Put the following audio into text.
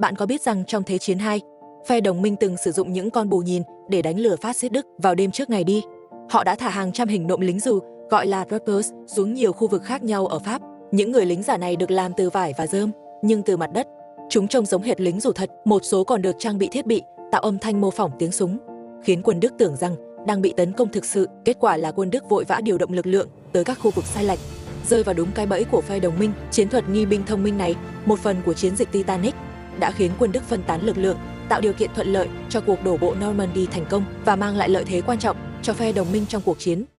Bạn có biết rằng trong Thế chiến II, phe đồng minh từng sử dụng những con bù nhìn để đánh lừa phát xít Đức vào đêm trước ngày đi? Họ đã thả hàng trăm hình nộm lính dù, gọi là Reapers, xuống nhiều khu vực khác nhau ở Pháp. Những người lính giả này được làm từ vải và rơm, nhưng từ mặt đất. Chúng trông giống hệt lính dù thật, một số còn được trang bị thiết bị tạo âm thanh mô phỏng tiếng súng, khiến quân Đức tưởng rằng đang bị tấn công thực sự. Kết quả là quân Đức vội vã điều động lực lượng tới các khu vực sai lệch, rơi vào đúng cái bẫy của phe đồng minh. Chiến thuật nghi binh thông minh này, một phần của chiến dịch Titanic, đã khiến quân Đức phân tán lực lượng, tạo điều kiện thuận lợi cho cuộc đổ bộ Normandy thành công và mang lại lợi thế quan trọng cho phe đồng minh trong cuộc chiến.